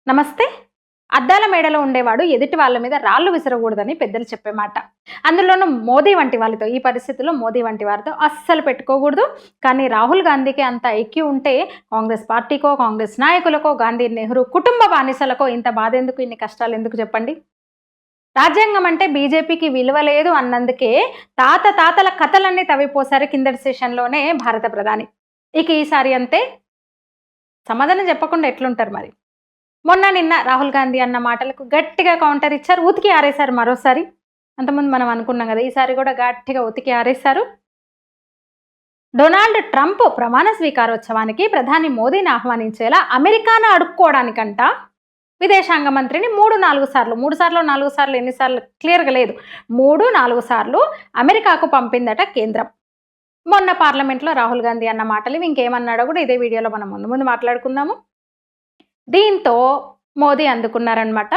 నమస్తే. అద్దాల మేడలో ఉండేవాడు ఎదుటి వాళ్ళ మీద రాళ్ళు విసరకూడదని పెద్దలు చెప్పే మాట. అందులోనూ మోదీ వంటి వాళ్ళతో, ఈ పరిస్థితుల్లో మోదీ వంటి వారితో అస్సలు పెట్టుకోకూడదు. కానీ రాహుల్ గాంధీకి అంత ఐక్యూ ఉంటే కాంగ్రెస్ పార్టీకో, కాంగ్రెస్ నాయకులకో, గాంధీ నెహ్రూ కుటుంబ బానిసలకో ఇంత బాధ ఎందుకు, ఇన్ని కష్టాలు ఎందుకు చెప్పండి? రాజ్యాంగం అంటే బీజేపీకి విలువ లేదు అన్నందుకే తాతల కథలన్నీ తవ్విపోసారు కిందటి సెషన్లోనే భారత ప్రధాని. ఇక ఈసారి అంతే. సమాధానం చెప్పకుండా ఎట్లుంటారు మరి? మొన్న నిన్న రాహుల్ గాంధీ అన్న మాటలకు గట్టిగా కౌంటర్ ఇచ్చారు, ఉతికి ఆరేశారు మరోసారి. అంతకుముందు మనం అనుకున్నాం కదా, ఈసారి కూడా గట్టిగా ఉతికి ఆరేశారు. డొనాల్డ్ ట్రంప్ ప్రమాణ స్వీకారోత్సవానికి ప్రధాని మోదీని ఆహ్వానించేలా అమెరికాను అడుక్కోవడానికంట విదేశాంగ మంత్రిని 3-4 సార్లు ఎన్నిసార్లు క్లియర్గా లేదు, 3-4 సార్లు అమెరికాకు పంపిందట కేంద్రం. మొన్న పార్లమెంట్లో రాహుల్ గాంధీ అన్న మాటలు ఇంకేమన్నాడో కూడా ఇదే వీడియోలో మనం ముందు మాట్లాడుకుందాము. దీంతో మోదీ అందుకున్నారనమాట.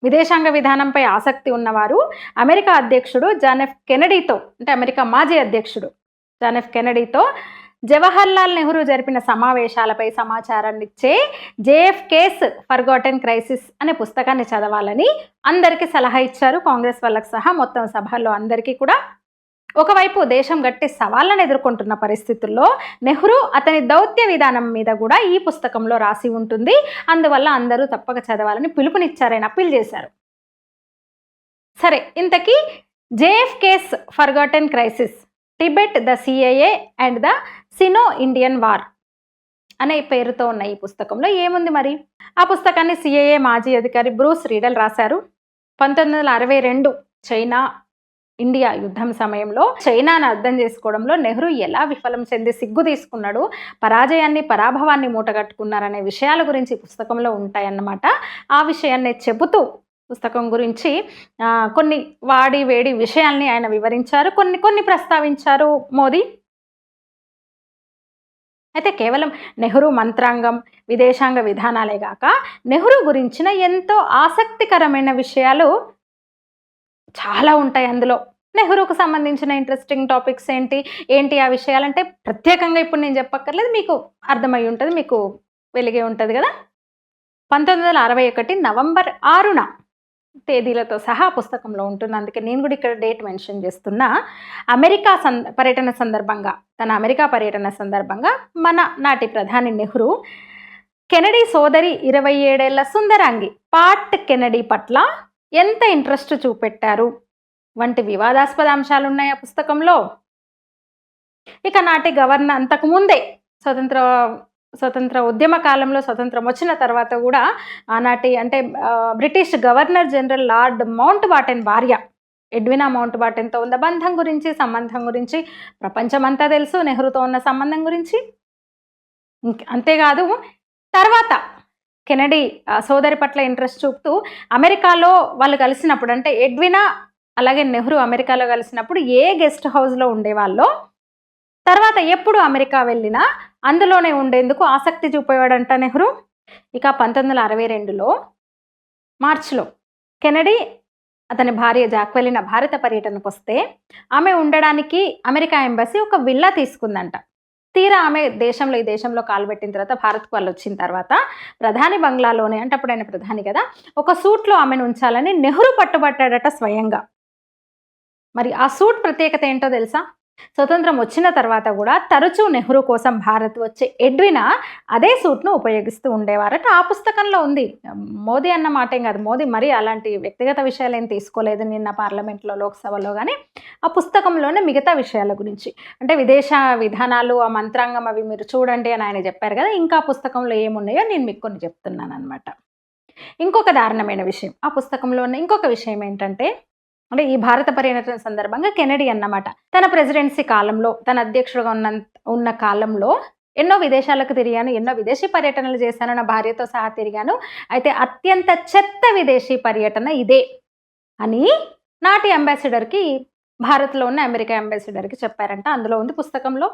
విదేశాంగ విధానంపై ఆసక్తి ఉన్నవారు అమెరికా అధ్యక్షుడు జాన్ ఎఫ్ కెనడీతో, అంటే అమెరికా మాజీ అధ్యక్షుడు జాన్ ఎఫ్ కెనడీతో జవహర్లాల్ నెహ్రూ జరిపిన సమావేశాలపై సమాచారాన్ని ఇచ్చే జేఎఫ్కేస్ ఫర్గాటెన్ క్రైసిస్ అనే పుస్తకాన్ని చదవాలని అందరికీ సలహా ఇచ్చారు, కాంగ్రెస్ వాళ్ళకి సహా మొత్తం సభల్లో అందరికీ కూడా. ఒకవైపు దేశం గట్టి సవాళ్ళను ఎదుర్కొంటున్న పరిస్థితుల్లో నెహ్రూ అతని దౌత్య విధానం మీద కూడా ఈ పుస్తకంలో రాసి ఉంటుంది, అందువల్ల అందరూ తప్పక చదవాలని పిలుపునిచ్చారని అప్పీల్ చేశారు. సరే, ఇంతకీ JFK's forgotten crisis, Tibet, the CAA and the Sino Indian war అనే పేరుతో ఉన్న ఈ పుస్తకంలో ఏముంది మరి? ఆ పుస్తకాన్ని సిఏఏ మాజీ అధికారి బ్రూస్ రీడల్ రాశారు. 1962 చైనా ఇండియా యుద్ధం సమయంలో చైనాను అర్థం చేసుకోవడంలో నెహ్రూ ఎలా విఫలం చెంది సిగ్గు తీసుకున్నాడు, పరాజయాన్ని పరాభవాన్ని మూటగట్టుకున్నారనే విషయాల గురించి పుస్తకంలో ఉంటాయన్నమాట. ఆ విషయాన్ని చెబుతూ పుస్తకం గురించి కొన్ని వాడి వేడి విషయాల్ని ఆయన వివరించారు, కొన్ని ప్రస్తావించారు మోదీ. అయితే కేవలం నెహ్రూ మంత్రాంగం, విదేశాంగ విధానాలే గాక నెహ్రూ గురించిన ఎంతో ఆసక్తికరమైన విషయాలు చాలా ఉంటాయి అందులో. నెహ్రూకు సంబంధించిన ఇంట్రెస్టింగ్ టాపిక్స్ ఏంటి ఆ విషయాలంటే ప్రత్యేకంగా ఇప్పుడు నేను చెప్పక్కర్లేదు, మీకు అర్థమై ఉంటుంది, మీకు వెలిగే ఉంటుంది కదా. 1961 నవంబర్ 6న తేదీలతో సహా పుస్తకంలో ఉంటుంది, అందుకే నేను కూడా ఇక్కడ డేట్ మెన్షన్ చేస్తున్నా. అమెరికా పర్యటన సందర్భంగా, తన అమెరికా పర్యటన సందర్భంగా మన నాటి ప్రధాని నెహ్రూ కెనడీ సోదరి 27 ఏళ్ల సుందరాంగి పాట్ కెనడీ పట్ల ఎంత ఇంట్రెస్ట్ చూపెట్టారు వంటి వివాదాస్పద అంశాలు ఉన్నాయి ఆ పుస్తకంలో. ఇక నాటి గవర్నర్, అంతకుముందే స్వతంత్ర ఉద్యమ కాలంలో, స్వతంత్రం వచ్చిన తర్వాత కూడా ఆనాటి అంటే British governor general lord mount Batten భార్య ఎడ్వినా మౌంట్ బాటెన్తో ఉన్న సంబంధం గురించి ప్రపంచమంతా తెలుసు, నెహ్రూతో ఉన్న సంబంధం గురించి. అంతేకాదు తర్వాత కెనడీ సోదరి పట్ల ఇంట్రెస్ట్ చూపుతూ అమెరికాలో వాళ్ళు కలిసినప్పుడు, అంటే ఎడ్వినా అలాగే నెహ్రూ అమెరికాలో కలిసినప్పుడు ఏ గెస్ట్ హౌస్లో ఉండేవాళ్ళో, తర్వాత ఎప్పుడు అమెరికా వెళ్ళినా అందులోనే ఉండేందుకు ఆసక్తి చూపేవాడంట నెహ్రూ. ఇక 1962లో మార్చిలో కెనడీ అతని భార్య జాక్వెలిన్ భారత పర్యటనకు వస్తే ఆమె ఉండడానికి అమెరికా ఎంబసీ ఒక విల్లా తీసుకుందంట. తీరా ఆమె ఈ దేశంలో కాలుపెట్టిన తర్వాత, భారత్కు వాళ్ళు వచ్చిన తర్వాత ప్రధాని బంగ్లాలోనే, అంటే అప్పుడు ఆయన ప్రధాని కదా, ఒక సూట్లో ఆమెను ఉంచాలని నెహ్రూ పట్టుబట్టాడట స్వయంగా. మరి ఆ సూట్ ప్రత్యేకత ఏంటో తెలుసా? స్వతంత్రం వచ్చిన తర్వాత కూడా తరచూ నెహ్రూ కోసం భారత్ వచ్చే ఎడ్వినా అదే సూట్ను ఉపయోగిస్తూ ఉండేవారట. ఆ పుస్తకంలో ఉంది. మోదీ అన్న మాటేం కాదు, మోదీ మరి అలాంటి వ్యక్తిగత విషయాలు ఏం తీసుకోలేదు నిన్న పార్లమెంట్లో, లోక్సభలో, కానీ ఆ పుస్తకంలోనే మిగతా విషయాల గురించి, అంటే విదేశ విధానాలు, ఆ మంత్రాంగం అవి మీరు చూడండి అని ఆయన చెప్పారు కదా. ఇంకా పుస్తకంలో ఏమున్నాయో నేను మీకు కొన్ని చెప్తున్నాను అనమాట. ఇంకొక దారుణమైన విషయం ఆ పుస్తకంలో ఉన్న ఇంకొక విషయం ఏంటంటే, అంటే ఈ భారత పర్యటన సందర్భంగా కెనడీ అన్నమాట తన ప్రెసిడెన్సీ కాలంలో, తన అధ్యక్షుడుగా ఉన్న కాలంలో ఎన్నో విదేశాలకు తిరిగాను, ఎన్నో విదేశీ పర్యటనలు చేశాను, నా భార్యతో సహా తిరిగాను, అయితే అత్యంత చెత్త విదేశీ పర్యటన ఇదే అని నాటి అంబాసిడర్కి, భారత్లో ఉన్న అమెరికా అంబాసిడర్కి చెప్పారంట. అందులో ఉంది పుస్తకంలో.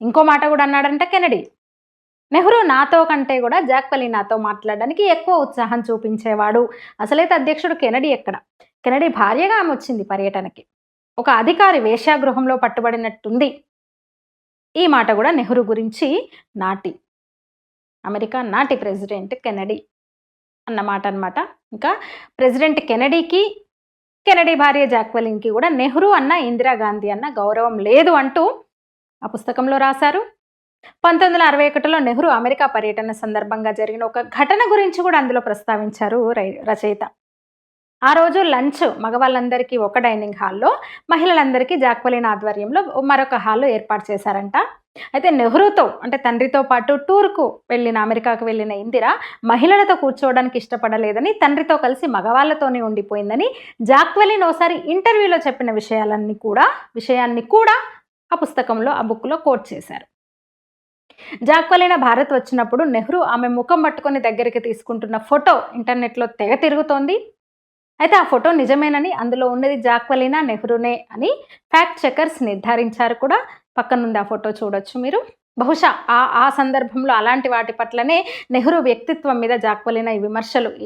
ఇంకో మాట కూడా అన్నాడంట కెనడీ, నెహ్రూ నాతో కంటే కూడా జాక్వెలినాతో మాట్లాడడానికి ఎక్కువ ఉత్సాహం చూపించేవాడు. అసలైతే అధ్యక్షుడు కెనడీ ఎక్కడ? కెనడీ భార్యగా ఆమె వచ్చింది పర్యటనకి. ఒక అధికారి వేశ్యాగృహంలో పట్టుబడినట్టుంది. ఈ మాట కూడా నెహ్రూ గురించి నాటి అమెరికా నాటి ప్రెసిడెంట్ కెనడీ అన్నమాట అనమాట. ఇంకా ప్రెసిడెంట్ కెనడీకి, కెనడీ భార్య జాక్వెలిన్కి కూడా నెహ్రూ అన్న ఇందిరాగాంధీ అన్న గౌరవం లేదు అంటూ ఆ పుస్తకంలో రాశారు. 1961లో నెహ్రూ అమెరికా పర్యటన సందర్భంగా జరిగిన ఒక ఘటన గురించి కూడా అందులో ప్రస్తావించారు రచయిత. ఆ రోజు లంచ్ మగవాళ్ళందరికీ ఒక డైనింగ్ హాల్లో, మహిళలందరికీ జాక్వెలిన్ ఆధ్వర్యంలో మరొక హాల్లో ఏర్పాటు చేశారంట. అయితే నెహ్రూతో అంటే తండ్రితో పాటు టూర్కు అమెరికాకు వెళ్ళిన ఇందిర మహిళలతో కూర్చోవడానికి ఇష్టపడలేదని, తండ్రితో కలిసి మగవాళ్ళతోనే ఉండిపోయిందని జాక్వెలిన్ ఓసారి ఇంటర్వ్యూలో చెప్పిన విషయాన్ని కూడా ఆ పుస్తకంలో, ఆ బుక్లో కోట్ చేశారు. జాక్వెలిన్ భారత్ వచ్చినప్పుడు నెహ్రూ ఆమె ముఖం పట్టుకొని దగ్గరికి తీసుకుంటున్న ఫోటో ఇంటర్నెట్లో తెగ తిరుగుతోంది. అయితే ఆ ఫోటో నిజమేనని, అందులో ఉన్నది జాక్వెలినా నెహ్రూనే అని ఫ్యాక్ట్ చెకర్స్ నిర్ధారించారు కూడా. పక్కనుంది ఆ ఫోటో చూడొచ్చు మీరు. బహుశా ఆ సందర్భంలో అలాంటి వాటి పట్లనే నెహ్రూ వ్యక్తిత్వం మీద జాక్వెలినా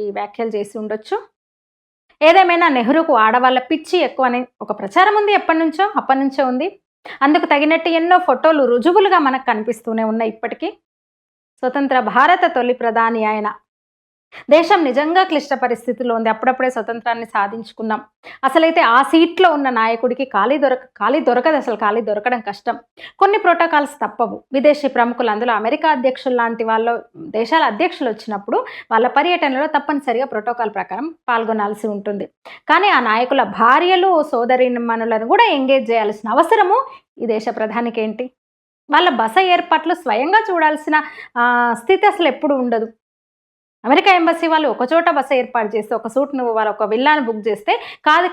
ఈ వ్యాఖ్యలు చేసి ఉండొచ్చు. ఏదేమైనా నెహ్రూకు ఆడవాళ్ళ పిచ్చి ఎక్కువని ఒక ప్రచారం ఉంది, అప్పటి నుంచో ఉంది. అందుకు తగినట్టు ఎన్నో ఫోటోలు రుజువులుగా మనకు కనిపిస్తూనే ఉన్నాయి ఇప్పటికీ. స్వతంత్ర భారత తొలి ప్రధాని ఆయన. దేశం నిజంగా క్లిష్ట పరిస్థితిలో ఉంది. అప్పుడప్పుడే స్వతంత్రాన్ని సాధించుకున్నాం. అసలైతే ఆ సీట్లో ఉన్న నాయకుడికి ఖాళీ దొరకదు. అసలు ఖాళీ దొరకడం కష్టం. కొన్ని ప్రోటోకాల్స్ తప్పవు. విదేశీ ప్రముఖులు, అందులో అమెరికా అధ్యక్షులు లాంటి దేశాల అధ్యక్షులు వచ్చినప్పుడు వాళ్ళ పర్యటనలో తప్పనిసరిగా ప్రోటోకాల్ ప్రకారం పాల్గొనాల్సి ఉంటుంది. కానీ ఆ నాయకుల భార్యలు, సోదరీమణులను కూడా ఎంగేజ్ చేయాల్సిన అవసరము ఈ దేశ ప్రధానికి ఏంటి? వాళ్ళ బస ఏర్పాట్లు స్వయంగా చూడాల్సిన స్థితి అసలు ఎప్పుడు ఉండదు. అమెరికా ఎంబసీ వాళ్ళు ఒకచోట బస ఏర్పాటు చేస్తే, ఒక వాళ్ళు ఒక విల్లాను బుక్ చేస్తే,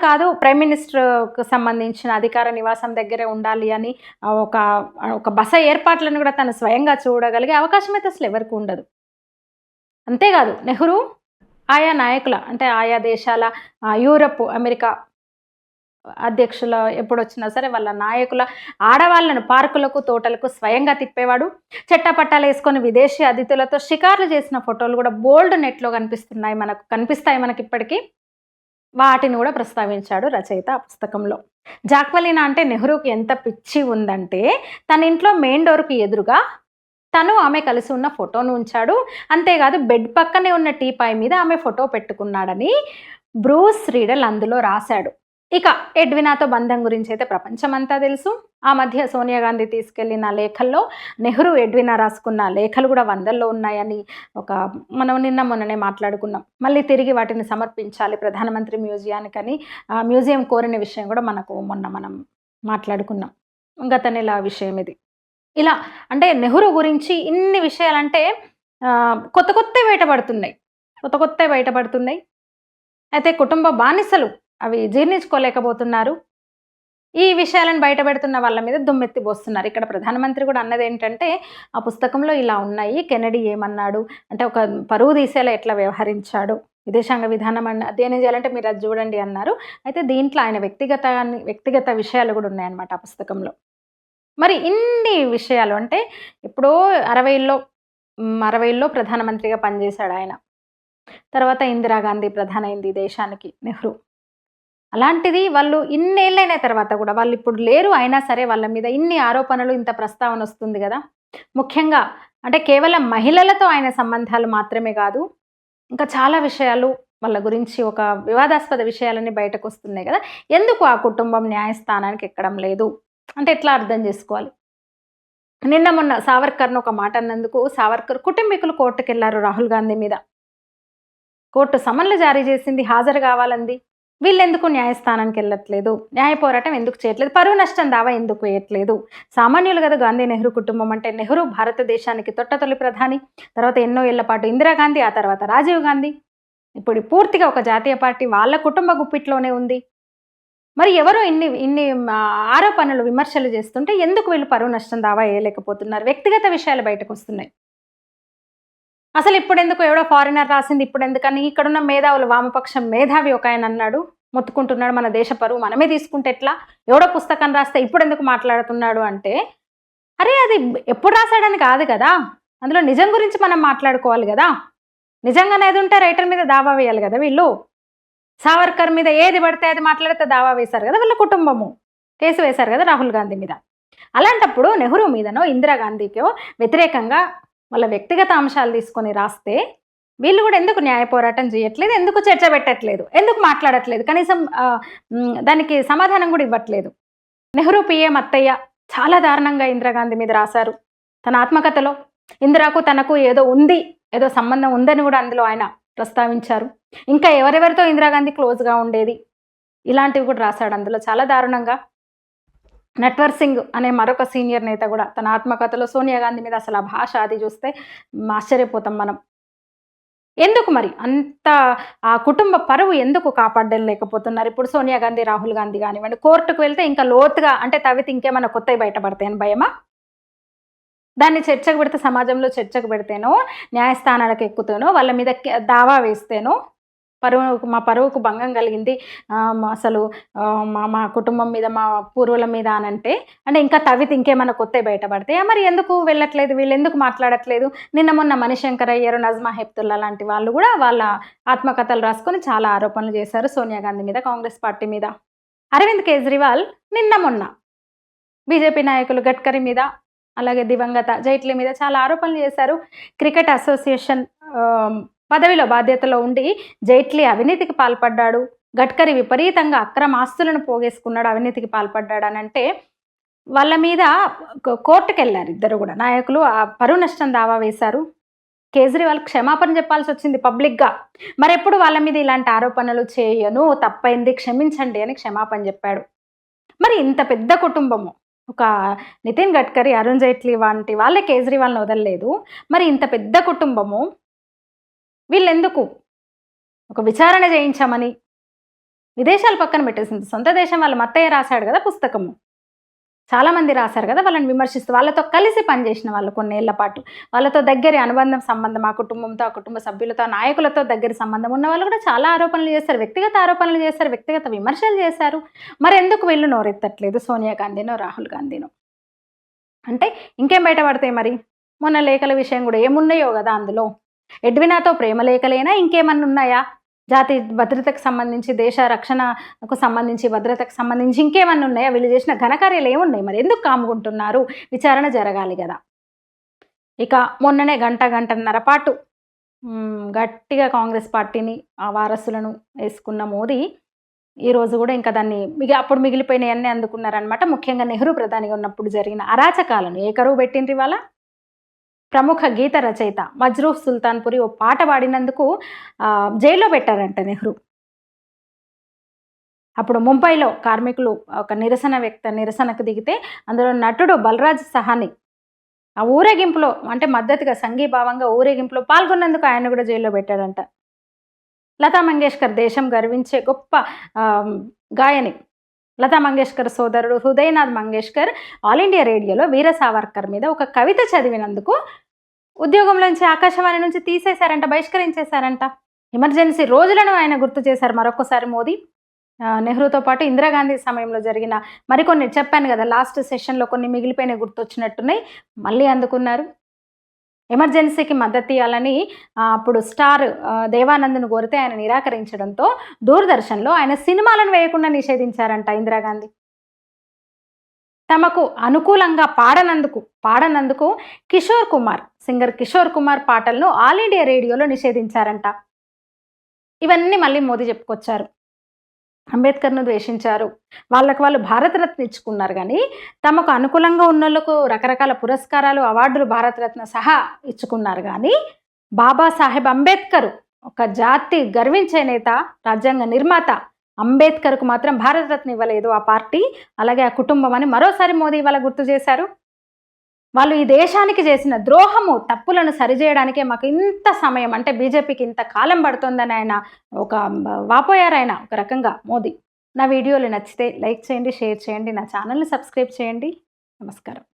కాదు ప్రైమ్ మినిస్టర్కు సంబంధించిన అధికార నివాసం దగ్గరే ఉండాలి అని ఒక బస ఏర్పాట్లను కూడా తను స్వయంగా చూడగలిగే అవకాశం అయితే అసలు ఎవరికి ఉండదు. అంతేకాదు నెహ్రూ ఆయా నాయకుల అంటే ఆయా దేశాల యూరప్, అమెరికా అధ్యక్షుల ఎప్పుడు వచ్చినా సరే వాళ్ళ నాయకుల ఆడవాళ్ళను పార్కులకు, తోటలకు స్వయంగా తిప్పేవాడు. చట్టపట్టాలు వేసుకొని విదేశీ అతిథులతో షికార్లు చేసిన ఫోటోలు కూడా బోల్డ్ నెట్లో కనిపిస్తాయి మనకి ఇప్పటికీ. వాటిని కూడా ప్రస్తావించాడు రచయిత ఆ పుస్తకంలో. జాక్వెలినా అంటే నెహ్రూకి ఎంత పిచ్చి ఉందంటే, తన ఇంట్లో మెయిన్ డోర్కి ఎదురుగా తను ఆమె కలిసి ఉన్న ఫోటోను ఉంచాడు. అంతేకాదు బెడ్ పక్కనే ఉన్న టీపాయ్ మీద ఆమె ఫోటో పెట్టుకున్నాడని బ్రూస్ రీడల్ అందులో రాశాడు. ఇక ఎడ్వినాతో బంధం గురించి అయితే ప్రపంచమంతా తెలుసు. ఆ మధ్య సోనియా గాంధీ తీసుకెళ్లిన లేఖల్లో నెహ్రూ, ఎడ్వినా రాసుకున్న లేఖలు కూడా 100లో ఉన్నాయని మనం మొన్ననే మాట్లాడుకున్నాం. మళ్ళీ తిరిగి వాటిని సమర్పించాలి ప్రధానమంత్రి మ్యూజియానికని మ్యూజియం కోరిన విషయం కూడా మనం మాట్లాడుకున్నాం. గత నెల విషయం ఇది. ఇలా అంటే నెహ్రూ గురించి ఇన్ని విషయాలంటే కొత్త బయటపడుతున్నాయి. అయితే కుటుంబ బానిసలు అవి జీర్ణించుకోలేకపోతున్నారు. ఈ విషయాలను బయటపెడుతున్న వాళ్ళ మీద దుమ్మెత్తి పోస్తున్నారు. ఇక్కడ ప్రధానమంత్రి కూడా అన్నది ఏంటంటే, ఆ పుస్తకంలో ఇలా ఉన్నాయి, కెనడీ ఏమన్నాడు అంటే ఒక పరువు తీసేలా ఎట్లా వ్యవహరించాడు, విదేశాంగ విధానం అధ్యయనం చేయాలంటే మీరు అది చూడండి అన్నారు. అయితే దీంట్లో ఆయన వ్యక్తిగత విషయాలు కూడా ఉన్నాయన్నమాట ఆ పుస్తకంలో. మరి ఇన్ని విషయాలు అంటే ఎప్పుడో 60లో ప్రధానమంత్రిగా పనిచేశాడు ఆయన. తర్వాత ఇందిరాగాంధీ ప్రధానమైంది దేశానికి, నెహ్రూ. అలాంటిది వాళ్ళు ఇన్నేళ్ళైన తర్వాత కూడా వాళ్ళు ఇప్పుడు లేరు, అయినా సరే వాళ్ళ మీద ఇన్ని ఆరోపణలు, ఇంత ప్రస్తావన వస్తుంది కదా. ముఖ్యంగా అంటే కేవలం మహిళలతో ఆయన సంబంధాలు మాత్రమే కాదు, ఇంకా చాలా విషయాలు వాళ్ళ గురించి ఒక వివాదాస్పద విషయాలన్నీ బయటకు వస్తున్నాయి కదా. ఎందుకు ఆ కుటుంబం న్యాయస్థానానికి ఎక్కడం లేదు అంటే ఎట్లా అర్థం చేసుకోవాలి? మొన్న సావర్కర్ను ఒక మాట అన్నందుకు సావర్కర్ కుటుంబీకులు కోర్టుకు వెళ్ళారు రాహుల్ గాంధీ మీద. కోర్టు సమన్లు జారీ చేసింది, హాజరు కావాలంది. వీళ్ళెందుకు న్యాయస్థానానికి వెళ్ళట్లేదు, న్యాయ పోరాటం ఎందుకు చేయట్లేదు, పరువు నష్టం దావా ఎందుకు వేయట్లేదు? సామాన్యులు కదా గాంధీ నెహ్రూ కుటుంబం అంటే. నెహ్రూ భారతదేశానికి తొలి ప్రధాని, తర్వాత ఎన్నో ఏళ్ల పాటు ఇందిరాగాంధీ, ఆ తర్వాత రాజీవ్ గాంధీ, ఇప్పుడు పూర్తిగా ఒక జాతీయ పార్టీ వాళ్ళ కుటుంబ గుప్పిట్లోనే ఉంది. మరి ఎవరో ఇన్ని ఆరోపణలు, విమర్శలు చేస్తుంటే ఎందుకు వీళ్ళు పరువు నష్టం దావా వేయలేకపోతున్నారు? వ్యక్తిగత విషయాలు బయటకు వస్తున్నాయి. అసలు ఇప్పుడెందుకు ఎవడో ఫారినర్ రాసింది ఇప్పుడెందుకని ఇక్కడున్న మేధావులు, వామపక్షం మేధావి ఒక ఆయన అన్నాడు, మొత్తుకుంటున్నాడు, మన దేశ పరువు మనమే తీసుకుంటే ఎట్లా, ఎవడో పుస్తకం రాస్తే ఇప్పుడెందుకు మాట్లాడుతున్నాడు అంటే, అరే అది ఎప్పుడు రాశాడని కాదు కదా, అందులో నిజం గురించి మనం మాట్లాడుకోవాలి కదా. నిజంగానేది ఉంటే రైటర్ మీద దావా వేయాలి కదా వీళ్ళు. సావర్కర్ మీద ఏది పడితే అది మాట్లాడితే దావా వేశారు కదా వాళ్ళ కుటుంబము, కేసు వేశారు కదా రాహుల్ గాంధీ మీద. అలాంటప్పుడు నెహ్రూ మీదనో ఇందిరాగాంధీకో వ్యతిరేకంగా వాళ్ళ వ్యక్తిగత అంశాలు తీసుకొని రాస్తే వీళ్ళు కూడా ఎందుకు న్యాయ పోరాటం చేయట్లేదు, ఎందుకు చర్చ పెట్టట్లేదు, ఎందుకు మాట్లాడట్లేదు, కనీసం దానికి సమాధానం కూడా ఇవ్వట్లేదు. నెహ్రూ పిఎం అత్తయ్య చాలా దారుణంగా ఇందిరాగాంధీ మీద రాశారు తన ఆత్మకథలో. ఇందిరాకు తనకు ఏదో ఉంది, ఏదో సంబంధం ఉందని కూడా అందులో ఆయన ప్రస్తావించారు. ఇంకా ఎవరెవరితో ఇందిరాగాంధీ క్లోజ్గా ఉండేది ఇలాంటివి కూడా రాశాడు అందులో చాలా దారుణంగా. నట్వర్ సింగ్ అనే మరొక సీనియర్ నేత కూడా తన ఆత్మకథలో సోనియా గాంధీ మీద అసలు ఆ భాష అది చూస్తే ఆశ్చర్యపోతాం మనం. ఎందుకు మరి అంత ఆ కుటుంబ పరువు ఎందుకు కాపాడలేకపోతున్నారు? ఇప్పుడు సోనియా గాంధీ రాహుల్ గాంధీ కానివ్వండి కోర్టుకు వెళ్తే ఇంకా లోతుగా అంటే తవ్వితే ఇంకేమైనా కొత్తవి బయటపడతాయని భయమా? దాన్ని చర్చకు పెడితే, సమాజంలో చర్చకు పెడితేనో, న్యాయస్థానాలకు ఎక్కుతేనో, వాళ్ళ మీద దావా వేస్తేనో మా పరువుకు భంగం కలిగింది, అసలు మా కుటుంబం మీద మా పూర్వుల మీద అంటే ఇంకా తవ్వితే ఇంకేమైనా కొత్తవి బయటపడతాయా? మరి ఎందుకు వెళ్ళట్లేదు వీళ్ళు, ఎందుకు మాట్లాడట్లేదు? నిన్న మొన్న మణిశంకర్ అయ్యారు, నజ్మా హెప్తుల్లా లాంటి వాళ్ళు కూడా వాళ్ళ ఆత్మకథలు రాసుకొని చాలా ఆరోపణలు చేశారు సోనియా గాంధీ మీద, కాంగ్రెస్ పార్టీ మీద. అరవింద్ కేజ్రీవాల్ నిన్న మొన్న బీజేపీ నాయకులు గడ్కరీ మీద అలాగే దివంగత జైట్లీ మీద చాలా ఆరోపణలు చేశారు. క్రికెట్ అసోసియేషన్ పదవిలో బాధ్యతలో ఉండి జైట్లీ అవినీతికి పాల్పడ్డాడు, గడ్కరీ విపరీతంగా అక్రమ ఆస్తులను పోగేసుకున్నాడు, అవినీతికి పాల్పడ్డాడు అని అంటే వాళ్ళ మీద కోర్టుకు వెళ్ళారు ఇద్దరు కూడా నాయకులు, ఆ పరువు నష్టం దావా వేశారు. కేజ్రీవాల్ క్షమాపణ చెప్పాల్సి వచ్చింది పబ్లిక్గా. మరెప్పుడు వాళ్ళ మీద ఇలాంటి ఆరోపణలు చేయను, తప్పైంది క్షమించండి అని క్షమాపణ చెప్పాడు. మరి ఇంత పెద్ద కుటుంబము, ఒక నితిన్ గడ్కరీ, అరుణ్ జైట్లీ వంటి వాళ్ళే కేజ్రీవాల్ని వదలలేదు. మరి ఇంత పెద్ద కుటుంబము వీళ్ళెందుకు ఒక విచారణ చేయించామని విదేశాలు పక్కన పెట్టేసింది. సొంత దేశం వాళ్ళ మత్తయ్య రాశాడు కదా పుస్తకము, చాలామంది రాశారు కదా వాళ్ళని విమర్శిస్తూ, వాళ్ళతో కలిసి పనిచేసిన వాళ్ళు కొన్నేళ్ల పాటు, వాళ్ళతో దగ్గర అనుబంధం సంబంధం, ఆ కుటుంబంతో, ఆ కుటుంబ సభ్యులతో, నాయకులతో దగ్గర సంబంధం ఉన్న వాళ్ళు కూడా చాలా ఆరోపణలు చేశారు, వ్యక్తిగత ఆరోపణలు చేశారు, వ్యక్తిగత విమర్శలు చేశారు. మరి ఎందుకు వీళ్ళు నోరెత్తట్లేదు సోనియా గాంధీనో రాహుల్ గాంధీనో? అంటే ఇంకేం బయటపడతాయి మరి? మొన్న లేఖల విషయం కూడా ఏమున్నాయో కదా అందులో. ఎడ్వినాతో ప్రేమ లేఖలేనా, ఇంకేమన్నా ఉన్నాయా? జాతి భద్రతకు సంబంధించి, దేశ రక్షణకు సంబంధించి, భద్రతకు సంబంధించి ఇంకేమన్నా ఉన్నాయా? వీళ్ళు చేసిన ఘనకార్యాలు ఏమున్నాయి? మరి ఎందుకు కాముకుంటున్నారు? విచారణ జరగాలి కదా. ఇక మొన్ననే గంటన్నర పాటు గట్టిగా కాంగ్రెస్ పార్టీని ఆ వారసులను వేసుకున్న మోదీ ఈరోజు కూడా ఇంకా దాన్ని అప్పుడు మిగిలిపోయినవన్నీ అందుకున్నారనమాట. ముఖ్యంగా నెహ్రూ ప్రధానిగా ఉన్నప్పుడు జరిగిన అరాచకాలను ఏకరువు పెట్టిండ్రు ఇవాళ. ప్రముఖ గీత రచయిత మజ్రూహ్ సుల్తాన్పురి ఓ పాట పాడినందుకు జైల్లో పెట్టారంట నెహ్రూ. అప్పుడు ముంబైలో కార్మికులు ఒక నిరసనకు దిగితే అందులో నటుడు బలరాజ్ సహాని ఆ ఊరేగింపులో అంటే మద్దతుగా సంఘీభావంగా ఊరేగింపులో పాల్గొన్నందుకు ఆయన కూడా జైల్లో పెట్టాడంట. లతా మంగేష్కర్ దేశం గర్వించే గొప్ప గాయని లతా మంగేష్కర్ సోదరుడు హృదయనాథ్ మంగేష్కర్ ఆల్ ఇండియా రేడియోలో వీర సావర్కర్ మీద ఒక కవిత చదివినందుకు ఉద్యోగంలోంచి, ఆకాశవాణి నుంచి తీసేశారంట, బహిష్కరించేశారంట. ఎమర్జెన్సీ రోజులను ఆయన గుర్తు చేశారు మరొకసారి మోదీ. నెహ్రూతో పాటు ఇందిరాగాంధీ సమయంలో జరిగిన మరికొన్ని చెప్పాను కదా లాస్ట్ సెషన్లో కొన్ని మిగిలిపోయిన గుర్తొచ్చినట్టున్నాయి, మళ్ళీ అందుకున్నారు. ఎమర్జెన్సీకి మద్దతు ఇవ్వాలని అప్పుడు స్టార్ దేవానంద్ను కోరితే ఆయన నిరాకరించడంతో దూరదర్శన్లో ఆయన సినిమాలను వేయకుండా నిషేధించారంట ఇందిరాగాంధీ. తమకు అనుకూలంగా పాడనందుకు సింగర్ కిషోర్ కుమార్ పాటలను ఆల్ ఇండియా రేడియోలో నిషేధించారంట. ఇవన్నీ మళ్ళీ మోదీ చెప్పుకొచ్చారు. అంబేద్కర్ను ద్వేషించారు, వాళ్ళకు వాళ్ళు భారతరత్న ఇచ్చుకున్నారు, కానీ తమకు అనుకూలంగా ఉన్నోళ్లకు రకరకాల పురస్కారాలు, అవార్డులు భారతరత్న సహా ఇచ్చుకున్నారు. కానీ బాబాసాహెబ్ అంబేద్కర్ ఒక జాతి గర్వించే నేత, రాజ్యాంగ నిర్మాత అంబేద్కర్కు మాత్రం భారతరత్న ఇవ్వలేదు ఆ పార్టీ, అలాగే ఆ కుటుంబం అని మరోసారి మోదీ ఇవాళ గుర్తు చేశారు. వాళ్ళు ఈ దేశానికి చేసిన ద్రోహము, తప్పులను సరిచేయడానికే మాకు ఇంత సమయం, అంటే బీజేపీకి ఇంత కాలం పడుతుందని ఆయన వాపోయారు ఆయన ఒక రకంగా మోదీ. నా వీడియోలు నచ్చితే లైక్ చేయండి, షేర్ చేయండి, నా ఛానల్ని సబ్స్క్రైబ్ చేయండి. నమస్కారం.